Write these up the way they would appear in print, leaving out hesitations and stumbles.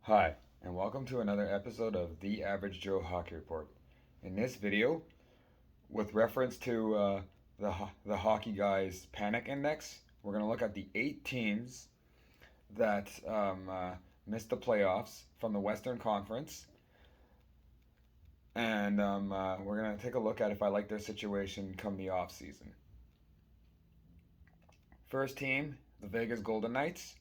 Hi, and welcome to another episode of The Average Joe Hockey Report. In this video, with reference to the Hockey Guys Panic Index, we're going to look at the 8 teams that missed the playoffs from the Western Conference, and we're going to take a look at if I like their situation come the off season. First team, the Vegas Golden Knights,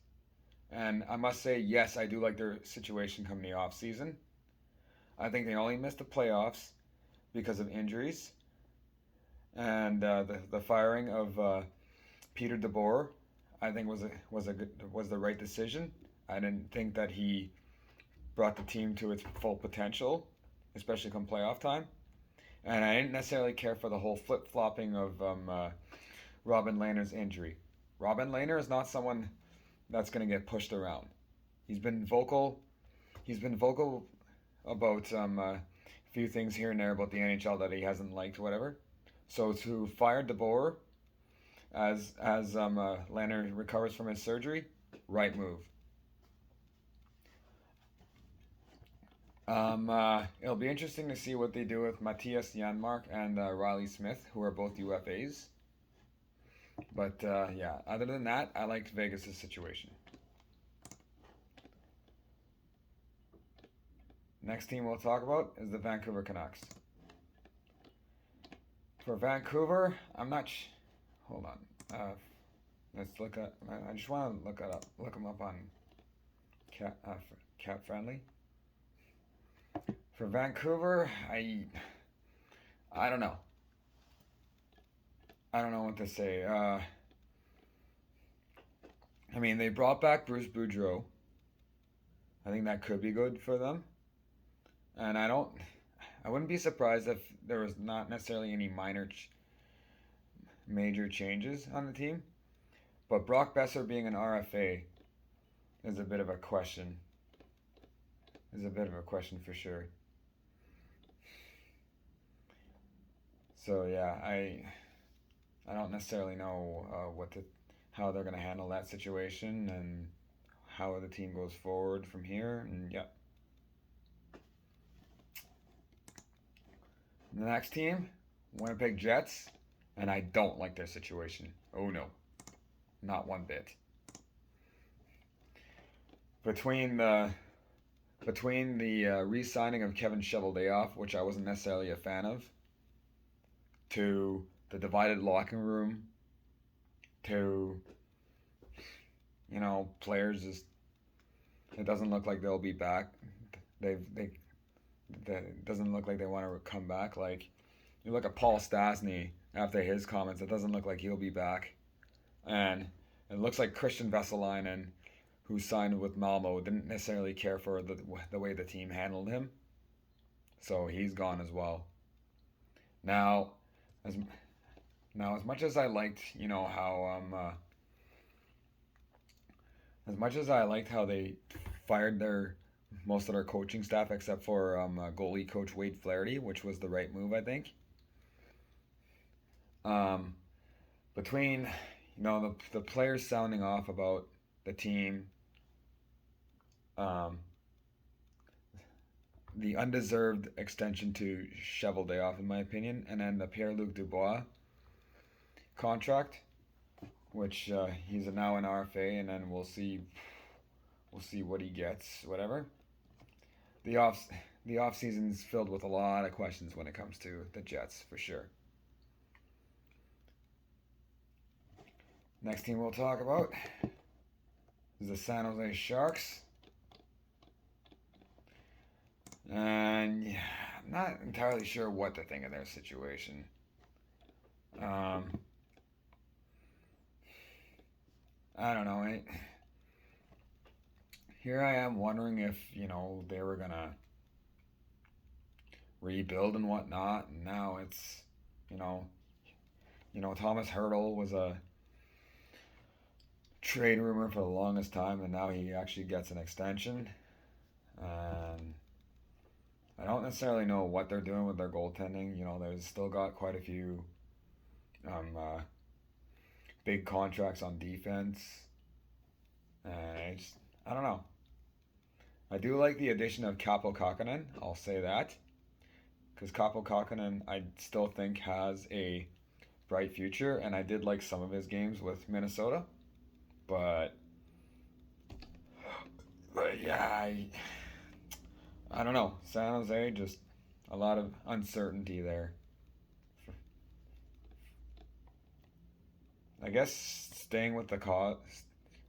and I must say, yes, I do like their situation come the off season. I think they only missed the playoffs because of injuries and the firing of Peter DeBoer. I think was the right decision. I didn't think that he brought the team to its full potential, especially come playoff time. And I didn't necessarily care for the whole flip flopping of Robin Lehner's injury. Robin Lehner is not someone that's going to get pushed around. He's been vocal. He's been vocal about few things here and there about the NHL that he hasn't liked, whatever. So to fire DeBoer as Lehner recovers from his surgery, right move. It'll be interesting to see what they do with Matthias Janmark and Riley Smith, who are both UFAs. But yeah, other than that, I liked Vegas' situation. Next team we'll talk about is the Vancouver Canucks. For Vancouver, I'm not. Hold on. Let's look at. I just want to look them up on Cap Friendly. For Vancouver, I don't know. I don't know what to say. I mean, they brought back Bruce Boudreau. I think that could be good for them. And I wouldn't be surprised if there was not necessarily any major changes on the team. But Brock Besser being an RFA is a bit of a question. Is a bit of a question for sure. So yeah, I don't necessarily know how they're gonna handle that situation and how the team goes forward from here. And yeah, the next team, Winnipeg Jets, and I don't like their situation. Oh no, not one bit. Between the re-signing of Kevin Cheveldayoff, which I wasn't necessarily a fan of, to the divided locker room, to players just it doesn't look like they'll be back. They it doesn't look like they want to come back. Like you look at Paul Stastny after his comments, it doesn't look like he'll be back, and it looks like Christian Vesalainen, who signed with Malmo, didn't necessarily care for the way the team handled him, so he's gone as well. Now, as as much as I liked, how as much as I liked how they fired their most of their coaching staff except for goalie coach Wade Flaherty, which was the right move, I think. Um, Between the players sounding off about the team, um, the undeserved extension to Cheveldayoff, in my opinion, and then the Pierre Luc Dubois contract, which he's now an RFA, and then we'll see what he gets, whatever. The off the off season's filled with a lot of questions when it comes to the Jets, for sure. Next team we'll talk about is the San Jose Sharks. And yeah, I'm not entirely sure what to think of their situation. I don't know. Here I am wondering if they were gonna rebuild and whatnot, and now it's you know Thomas Hertl was a trade rumor for the longest time, and now he actually gets an extension. And I don't necessarily know what they're doing with their goaltending. They've still got quite a few big contracts on defense, and I don't know. I do like the addition of Kaapo Kakkonen. I'll say that because Kaapo Kakkonen I still think has a bright future, and I did like some of his games with Minnesota, but yeah, I don't know. San Jose, just a lot of uncertainty there. I guess staying with the cause,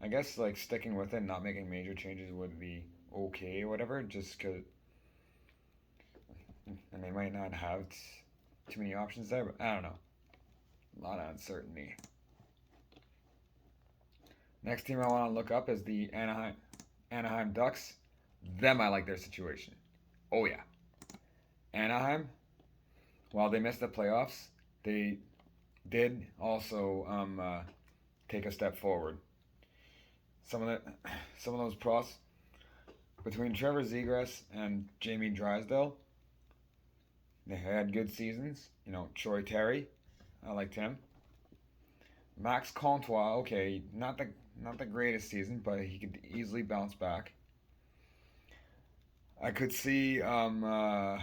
I guess like sticking with it, not making major changes would be okay, or whatever. Just cause, and they might not have too many options there, but I don't know. A lot of uncertainty. Next team I want to look up is the Anaheim Ducks. Them I like their situation. Oh yeah, Anaheim. While they missed the playoffs, they did also take a step forward. Some of the some of those pros between Trevor Zegras and Jamie Drysdale, they had good seasons. You know, Troy Terry, I liked him. Max Comtois, okay, not the greatest season, but he could easily bounce back. I could see Mason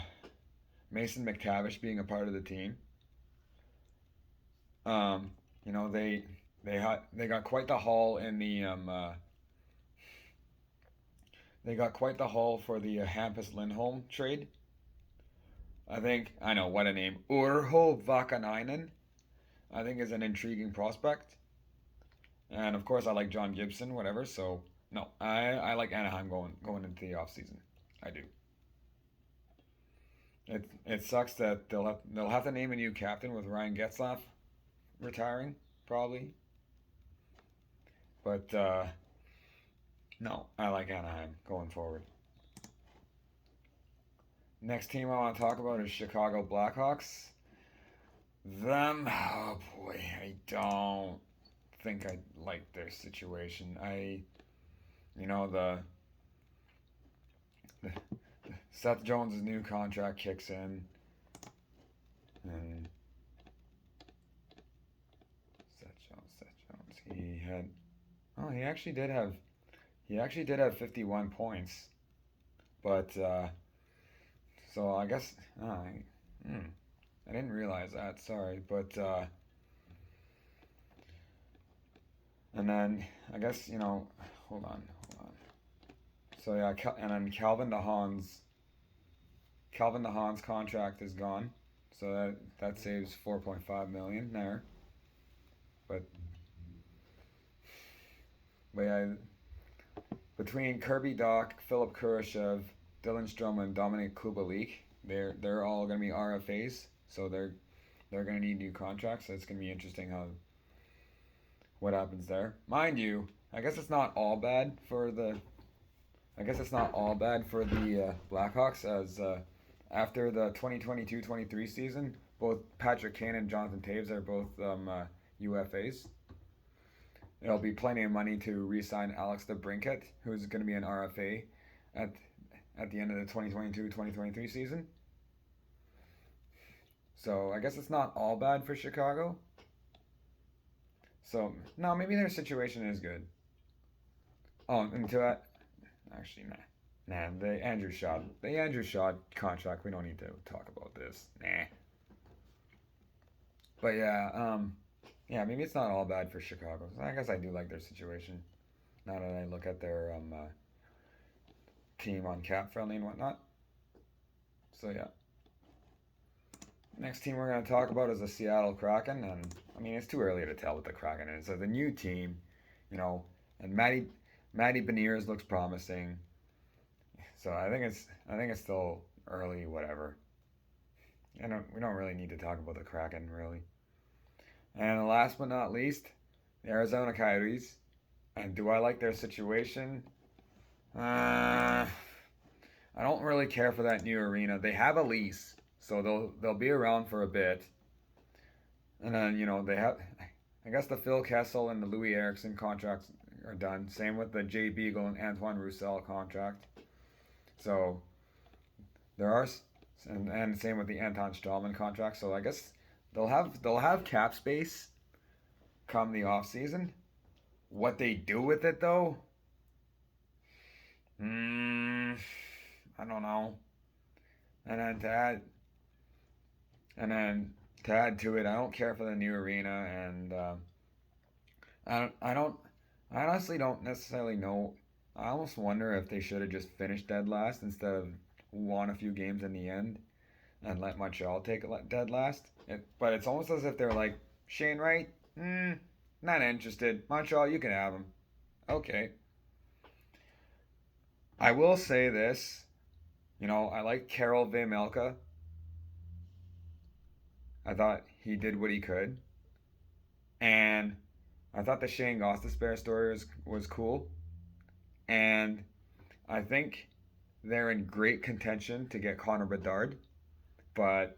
McTavish being a part of the team. Um, you know, they got quite the haul in the they got quite the haul for the Hampus Lindholm trade. I know what a name, Urho Vakanainen. I think is an intriguing prospect, and of course I like John Gibson, whatever. So no, I like Anaheim going into the off season. I do. It sucks that they'll have to name a new captain with Ryan Getzlaff retiring probably, but no, I like Anaheim going forward. Next team I want to talk about is Chicago Blackhawks. Them, oh boy, I don't think I like their situation. You know, the Seth Jones' new contract kicks in, and Seth Jones, he actually did have 51 points, but so I guess hmm, I didn't realize that. Sorry, but and then I guess hold on. So yeah, and then Calvin DeHaan's contract is gone, so that saves 4.5 million there. But yeah, between Kirby Doc, Philip Kurashev, Dylan Strome, and Dominic Kubalik, they're all going to be RFAs, so they're going to need new contracts. So it's going to be interesting what happens there. Mind you, I guess it's not all bad for the Blackhawks as after the 2022-23 season, both Patrick Kane and Jonathan Toews are both UFAs. There'll be plenty of money to re-sign Alex DeBrincat, who's going to be an RFA at the end of the 2022-2023 season. So I guess it's not all bad for Chicago. So no, maybe their situation is good. Oh, and to that, actually, nah, the Andrew Shaw contract. We don't need to talk about this. Nah. But yeah, maybe it's not all bad for Chicago. I guess I do like their situation. Now that I look at their team on cap friendly and whatnot. So yeah. Next team we're going to talk about is the Seattle Kraken, and I mean it's too early to tell what the Kraken is. So the new team, and Matty Beniers looks promising. So I think it's still early, whatever. We don't really need to talk about the Kraken really. And last but not least, the Arizona Coyotes. And do I like their situation? I don't really care for that new arena. They have a lease, so they'll be around for a bit. And then they have, I guess the Phil Kessel and the Louis Erickson contracts are done. Same with the Jay Beagle and Antoine Roussel contract. So there are, and same with the Anton Strawman contract. So I guess they'll have cap space come the off season. What they do with it though, I don't know. And then to add, and then to add to it, I don't care for the new arena, and I honestly don't necessarily know. I almost wonder if they should have just finished dead last instead of won a few games in the end and let Montreal take dead last. But it's almost as if they're like, Shane Wright, not interested. Montreal, you can have him. Okay. I will say this. I like Karel Vejmelka. I thought he did what he could. And I thought the Shane Gostisbehere story was cool. And I think they're in great contention to get Connor Bedard. But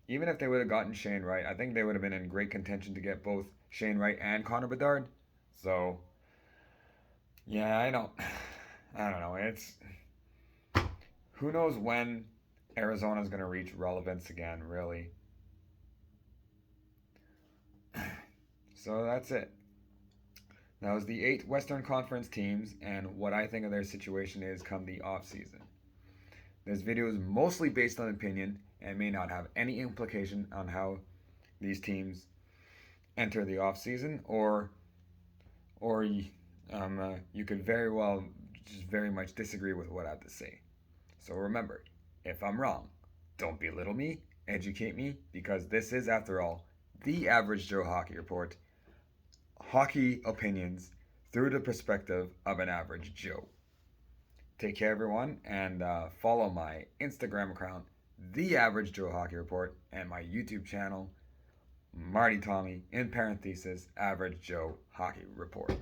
even if they would have gotten Shane Wright, I think they would have been in great contention to get both Shane Wright and Connor Bedard. So, yeah, I don't know. It's who knows when Arizona's going to reach relevance again, really. So that's it. That was the 8 Western Conference teams and what I think of their situation is come the off season. This video is mostly based on opinion and may not have any implication on how these teams enter the off season, or you could very well just very much disagree with what I have to say. So remember, if I'm wrong, don't belittle me, educate me, because this is, after all, the Average Joe Hockey Report. Hockey opinions through the perspective of an average Joe. Take care, everyone, and follow my Instagram account, The Average Joe Hockey Report, and my YouTube channel, Marty Tommy, in parentheses, Average Joe Hockey Report.